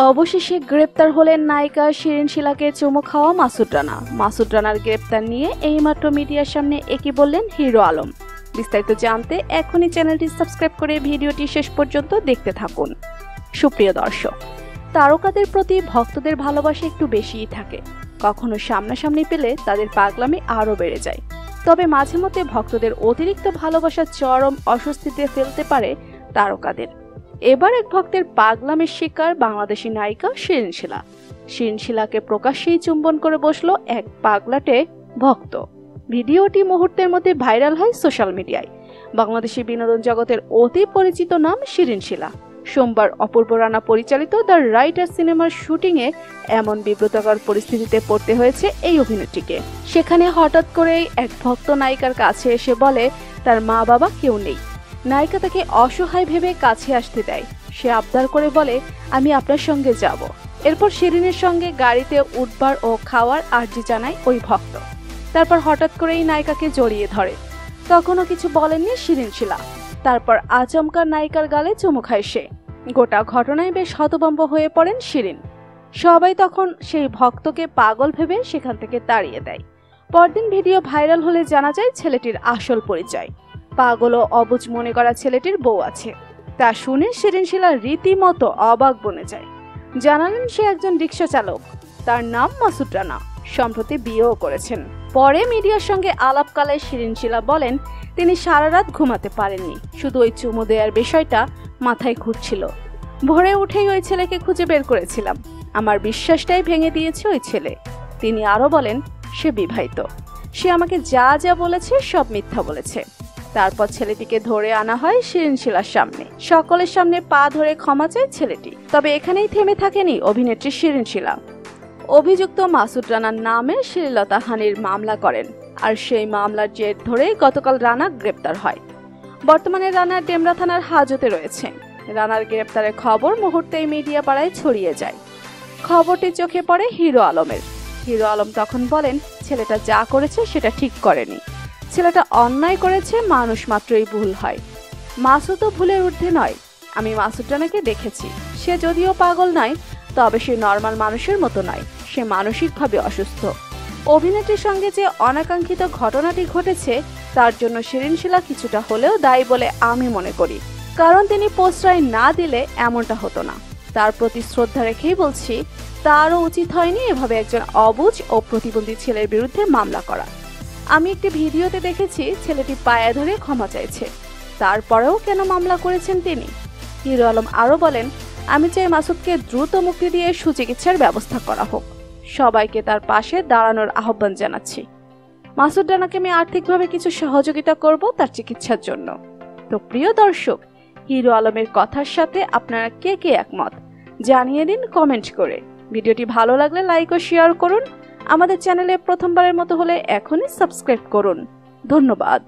অবশেষে গ্রেপ্তার হলেন নায়িকা শিরিন শিলাকে চুমু খাওয়া মাসুদ রানা। মাসুদ রানার গ্রেপ্তার নিয়ে এইমাত্র মিডিয়ার সামনে একই বললেন হিরো আলম। বিস্তারিত জানতে এখনই চ্যানেলটি সাবস্ক্রাইব করে ভিডিওটি শেষ পর্যন্ত দেখতে থাকুন। সুপ্রিয় দর্শক, তারকাদের প্রতি ভক্তদের ভালোবাসা একটু বেশিই থাকে। কখনো সামনাসামনি পেলে তাদের পাগলামি আরও বেড়ে যায়। তবে মাঝে মধ্যে ভক্তদের অতিরিক্ত ভালোবাসা চরম অস্বস্তিতে ফেলতে পারে তারকাদের। এবার এক ভক্তের পাগলামের শিকার বাংলাদেশি নায়িকা শিরিন শিলা। শিরিন শিলাকে প্রকাশ্যেই চুম্বন করে বসলো এক পাগলাটে ভক্ত। ভিডিওটি মুহূর্তের মধ্যে ভাইরাল হয় সোশ্যাল মিডিয়ায়। বাংলাদেশি বিনোদন জগতের অতি পরিচিত নাম শিরিন শিলা। সোমবার অপূর্ব রানা পরিচালিত দ্য রাইটার সিনেমার শুটিংয়ে এমন বিব্রতকর পরিস্থিতিতে পড়তে হয়েছে এই অভিনেত্রীকে। সেখানে হঠাৎ করেই এক ভক্ত নায়িকার কাছে এসে বলে তার মা বাবা কেউ নেই। নায়িকা তাকে অসহায় ভেবে কাছে আসতে দেয়। সে আবদার করে বলে, আমি আপনার সঙ্গে যাব। এরপর শিরিনের সঙ্গে গাড়িতে উঠবার ও খাওয়ার আর্জি জানায় ওই ভক্ত। তারপর হঠাৎ করেই নায়িকাকে জড়িয়ে ধরে। তখনও কিছু বলেননি শিরিন শিলা। তারপর আচমকা নায়িকার গালে চুমু খায় সে। গোটা ঘটনায় বেশ হতভম্ব হয়ে পড়েন শিরিন। সবাই তখন সেই ভক্তকে পাগল ভেবে সেখান থেকে তাড়িয়ে দেয়। পরদিন ভিডিও ভাইরাল হলে জানা যায় ছেলেটির আসল পরিচয়। পাগল ও অবুঝ মনে করা ছেলেটির বউ আছে। তা শুনে শিরিন শিলা রীতিমতো অবাক বনে যায়। জানালেন সে একজন রিক্সা চালক। তার নাম মাসুদ রানা। সম্প্রতি বিয়েও করেছেন। পরে মিডিয়ার সঙ্গে আলাপকালে শিরিন শিলা বলেন তিনি সারা রাত ঘুমাতে পারেননি। শুধু ওই চুমু দেওয়ার বিষয়টা মাথায় ঘুরছিল। ভোরে উঠেই ওই ছেলেকে খুঁজে বের করেছিলাম। আমার বিশ্বাসটাই ভেঙে দিয়েছে ওই ছেলে। তিনি আরো বলেন সে বিবাহিত। সে আমাকে যা যা বলেছে সব মিথ্যা বলেছে। তারপর ছেলেটিকে ধরে আনা হয় শিরিন শিলার সামনে। সকলের সামনে পা ধরে ক্ষমা চায় ছেলেটি। তবে এখানেই থেমে থাকেনি অভিনেত্রী শিরিন শিলা। অভিযুক্ত মাসুদ রানার নামে শ্লীলতাহানির মামলা করেন। আর সেই মামলার জের ধরে গতকাল রানা গ্রেপ্তার হয়। বর্তমানে রানা ডেমরা থানার হাজতে রয়েছে। রানার গ্রেপ্তারের খবর মুহূর্তেই মিডিয়া পাড়ায় ছড়িয়ে যায়। খবরটি চোখে পড়ে হিরো আলমের। হিরো আলম তখন বলেন ছেলেটা যা করেছে সেটা ঠিক করেনি। ছেলেটা অন্যায় করেছে, মানুষ মাত্রই ভুল হয়। মাসুদও ভুলের ঊর্ধ্বে নয়। আমি মাসুদ রানাকে দেখেছি। সে যদিও পাগল নয়, তবে সে নর্মাল মানুষের মতো নয়। সে মানসিকভাবে অসুস্থ। অভিনেত্রীর সঙ্গে যে অনাকাঙ্ক্ষিত ঘটনাটি ঘটেছে তার জন্য শিরিন শিলা কিছুটা হলেও দায়ী বলে আমি মনে করি। কারণ তিনি প্রশ্রয় না দিলে এমনটা হতো না। তার প্রতি শ্রদ্ধা রেখেই বলছি, তারও উচিত হয়নি এভাবে একজন অবুঝ ও প্রতিবন্ধী ছেলের বিরুদ্ধে মামলা করা। আমি একটি ভিডিওতে দেখেছি ছেলেটি পায়ে ধরে ক্ষমা চাইছে। তারপরেও কেন মামলা করেছেন তিনি? হিরো আলম আরো বলেন, আমি চাই মাসুদকে দ্রুত মুক্তি দিয়ে সুচিকিৎসার ব্যবস্থা করা হোক। সবাইকে তার পাশে দাঁড়ানোর আহ্বান জানাচ্ছি। মাসুদ রানাকে আমি আর্থিকভাবে কিছু সহযোগিতা করব তার চিকিৎসার জন্য। তো প্রিয় দর্শক, হিরো আলমের কথার সাথে আপনারা কে কে একমত জানিয়ে দিন কমেন্ট করে। ভিডিওটি ভালো লাগলে লাইক ও শেয়ার করুন। আমাদের চ্যানেলে প্রথমবারের মতো হলে এখনই সাবস্ক্রাইব করুন। ধন্যবাদ।